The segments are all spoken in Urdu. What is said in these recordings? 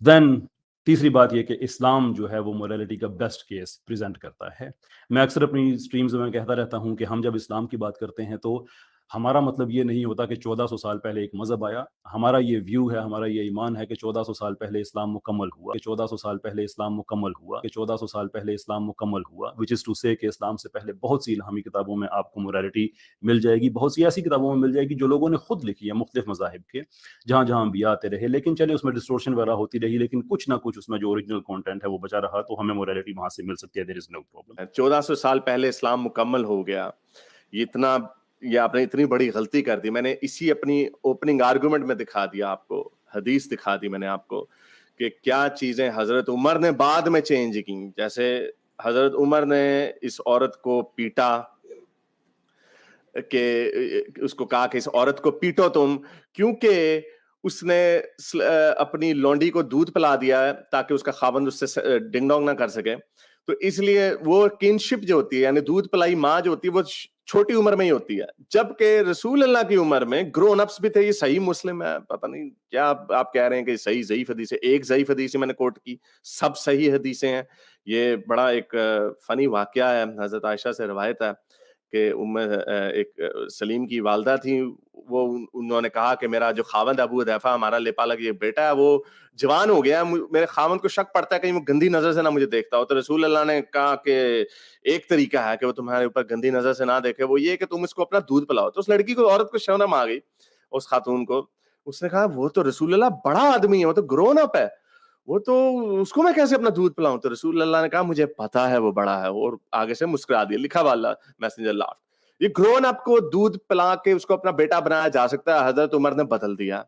دین تیسری بات یہ کہ اسلام جو ہے وہ مورالٹی کا بیسٹ کیس پریزنٹ کرتا ہے. میں اکثر اپنی اسٹریمز میں کہتا رہتا ہوں کہ ہم جب اسلام کی بات کرتے ہیں تو ہمارا مطلب یہ نہیں ہوتا کہ 1400 سال پہلے ایک مذہب آیا. ہمارا یہ ویو ہے, ہمارا یہ ایمان ہے کہ 1400 سال پہلے اسلام مکمل ہوا, کہ 1400 سال پہلے اسلام مکمل ہوا, کہ 1400 سال پہلے اسلام مکمل ہوا, which is to say کہ اسلام سے پہلے بہت سی الہامی کتابوں میں آپ کو مورالٹی مل جائے گی, بہت سی ایسی کتابوں میں مل جائے گی جو لوگوں نے خود لکھی ہے مختلف مذاہب کے, جہاں جہاں انبیاء آتے رہے, لیکن چلے اس میں ڈسٹورشن وغیرہ ہوتی رہی, لیکن کچھ نہ کچھ اس میں جو اوریجنل کانٹینٹ ہے وہ بچا رہا, تو ہمیں مورالٹی وہاں سے مل سکتی ہے. دیر از نو پرابلم. 1400 سال پہلے اسلام مکمل ہو گیا, یہ آپ نے اتنی بڑی غلطی کر دی. میں نے اسی اپنی اوپننگ آرگومنٹ میں دکھا دیا آپ کو, حدیث دکھا دی میں نے آپ کو کہ کیا چیزیں حضرت عمر نے بعد میں چینج کی. جیسے حضرت عمر نے اس عورت کو پیٹا, کہ اس کو کہا کہ اس عورت کو پیٹو تم, کیونکہ اس نے اپنی لونڈی کو دودھ پلا دیا ہے تاکہ اس کا خاوند اس سے ڈنگ ڈونگ نہ کر سکے. تو اس لیے وہ کنشپ جو ہوتی ہے, یعنی دودھ پلائی ماں جو ہوتی ہے, وہ چھوٹی عمر میں ہی ہوتی ہے, جبکہ رسول اللہ کی عمر میں گرون اپس بھی تھے. یہ صحیح مسلم ہے, پتہ نہیں کیا آپ کہہ رہے ہیں کہ صحیح ضعیف حدیث ہے. ایک ضعیف حدیث میں نے کوٹ کی, سب صحیح حدیثیں ہیں. یہ بڑا ایک فنی واقعہ ہے, حضرت عائشہ سے روایت ہے کہ ایک سلیم کی والدہ تھی, وہ انہوں نے کہا کہ میرا جو خاوند ابو حذیفہ ہمارا لیپالگ یہ بیٹا ہے وہ جوان ہو گیا, میرے خاوند کو شک پڑتا ہے کہیں وہ گندی نظر سے نہ مجھے دیکھتا ہو. تو رسول اللہ نے کہا کہ ایک طریقہ ہے کہ وہ تمہارے اوپر گندی نظر سے نہ دیکھے, وہ یہ کہ تم اس کو اپنا دودھ پلاؤ. تو اس لڑکی کو, عورت کو شرم آ گئی, اس خاتون کو. اس نے کہا وہ تو رسول اللہ بڑا آدمی ہے, وہ تو گرون اپ ہے, وہ تو اس کو میں کیسے اپنا دودھ پلاؤں. تو رسول اللہ نے کہا مجھے پتا ہے وہ بڑا ہے, اور آگے سے مسکرا دیا, لکھا ہوا اللہ میسنجر لافٹ. یہ گرون اپ کو دودھ پلا کے اس کو اپنا بیٹا بنایا جا سکتا ہے, حضرت عمر نے بدل دیا.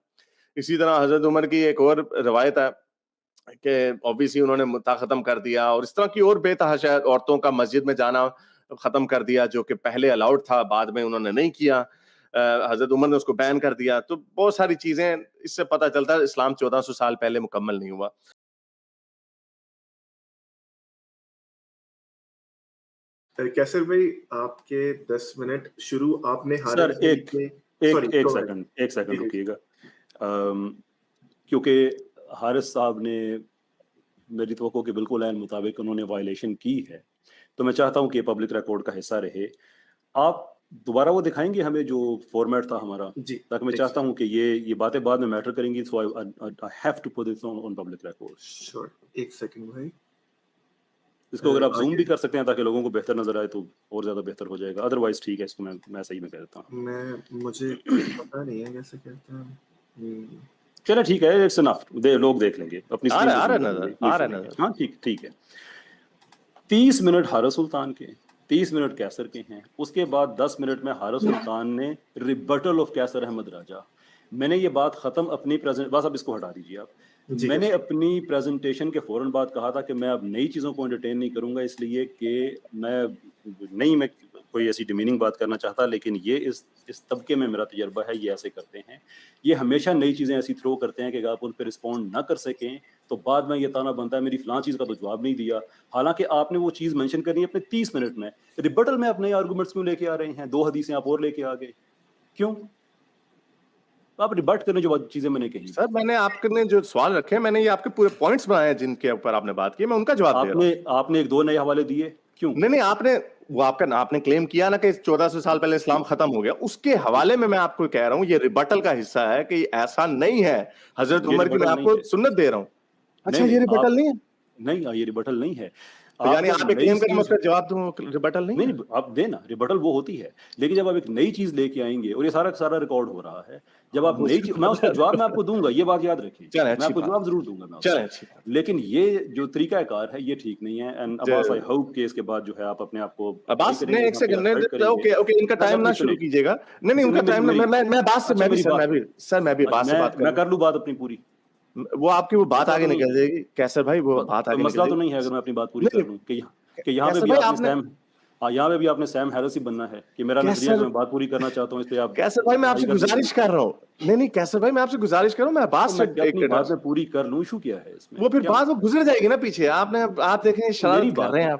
اسی طرح حضرت عمر کی ایک اور روایت ہے کہ obviously انہوں نے متا ختم کر دیا, اور اس طرح کی اور بے تحاشا عورتوں کا مسجد میں جانا ختم کر دیا, جو کہ پہلے الاؤڈ تھا, بعد میں انہوں نے نہیں کیا. حضرت عمر نے اس کو بین کر دیا. تو بہت ساری چیزیں, اس سے پتہ چلتا ہے اسلام 1400 سال پہلے مکمل نہیں ہوا. کیسر بھائی آپ کے 10 منٹ شروع آپ نے سر ایک سیکنڈ رکیے گا, کیونکہ حارث صاحب نے میری توقع کے بالکل عین مطابق انہوں نے وائلیشن کی ہے, تو میں چاہتا ہوں کہ پبلک ریکارڈ کا حصہ رہے. آپ دوبارہ وہ دکھائیں گے ہمیں جو فارمیٹ تھا ہمارا, تاکہ میں چاہتا ہوں کہ یہ باتیں بعد میں میٹر کریں گی, so I have to put it on public record. Sure, ایک سیکنڈ بھائی, اس کو اگر آپ زوم بھی کر سکتے ہیں تاکہ لوگوں کو بہتر نظر آئے تو اور زیادہ بہتر ہو جائے گا, ادروائز ٹھیک ہے, اس کو میں صحیح میں کہہ دیتا ہوں. مجھے پتہ نہیں ہے کیسے کہتے ہیں. چلے ٹھیک ہے, اٹس انف, لوگ دیکھ لیں گے اپنی اسکرین. ہاں ٹھیک ہے. 30 منٹ حارث سلطان کے, 30 منٹ کیسر کے ہیں. اس کے بعد 10 منٹ میں حارث سلطان نے ریبٹل آف کیسر احمد راجہ. میں نے یہ بات ختم اپنی بس اب اس کو ہٹا دیجیے آپ. میں نے اپنی پریزنٹیشن کے فوراً بعد کہا تھا کہ میں اب نئی چیزوں کو انٹرٹین نہیں کروں گا, اس لیے کہ میں کوئی ایسی ڈیمیننگ بات کرنا چاہتا, لیکن یہ اس طبقے میں میرا تجربہ ہے, یہ ایسے کرتے ہیں, یہ ہمیشہ نئی چیزیں ایسی تھرو کرتے ہیں کہ اگر آپ ان پہ رسپونڈ نہ کر سکیں تو بعد میں یہ تانا بنتا ہے میری فلاں چیز کا تو جواب نہیں دیا, حالانکہ آپ نے وہ چیز مینشن کرنی ہے اپنے 30 منٹ میں. ریبٹل میں اپنے آرگومنٹس کیوں لے کے آ رہے ہیں, 2 حدیثیں آپ اور لے کے آ گئے, کیوں آپ ریبٹ کرنے جو چیزیں میں نے کہی. سر میں نے آپ نے جو سوال رکھے ہیں, میں نے یہ آپ کے پورے پوائنٹس بنائے ہیں جن کے اوپر آپ نے بات کی, میں ان کا جواب دے رہا ہوں. آپ نے 1-2 نئے حوالے دیے, کیوں نہیں آپ نے کلیم کیا نا کہ 1400 سال پہلے اسلام ختم ہو گیا, اس کے حوالے میں آپ کو کہہ رہا ہوں یہ ریبٹل کا حصہ ہے کہ ایسا نہیں ہے. حضرت عمر کی میں آپ کو سنت دے رہا ہوں. اچھا یہ ریبٹل نہیں ہے؟ نہیں, یہ ریبٹل نہیں ہے. یعنی آپ ایک کلیم کریں, میں اس کا جواب دوں ریبٹل نہیں. آپ دینا, ریبٹل وہ ہوتی ہے, لیکن جب آپ ایک نئی چیز لے کے آئیں گے, اور یہ سارا ریکارڈ ہو رہا ہے, جب آپ نئی چیز, میں اس کا جواب میں آپ کو دوں گا, یہ بات یاد رکھیے, میں آپ کو جواب ضرور دوں گا, لیکن یہ جو طریقہ کار ہے یہ ٹھیک نہیں ہے. اینڈ عباس آئی ہوپ کہ اس کے بعد جو ہے آپ اپنے آپ کو عباس نے ایک سیکنڈ, اوکے ان کا ٹائم نہ شروع کیجیے گا. نہیں ان کا ٹائم, میں بات سے میں بھی بات سے بات میں کر لوں بات اپنی پوری, وہ آپ کی وہ بات آگے نکل جائے گی. کیسر بھائی وہ بات آگے مسئلہ تو نہیں ہے اگر میں اپنی بات پوری کر لوں کہ یہاں پہ بھی آپ نے سیم ہیرس ہی بننا ہے کہ میرا نظریہ میں بات پوری کرنا چاہتا ہوں, اس لیے آپ. کیسر بھائی میں آپ سے گزارش کر رہا ہوں, نہیں کیسر بھائی میں آپ سے گزارش کر رہا ہوں, میں بات سے اپنی بات میں پوری کر لوں, ایشو کیا ہے اس میں؟ وہ پھر بات وہ گزر جائے گی نا پیچھے. آپ دیکھیں شرارت کر رہے ہیں آپ.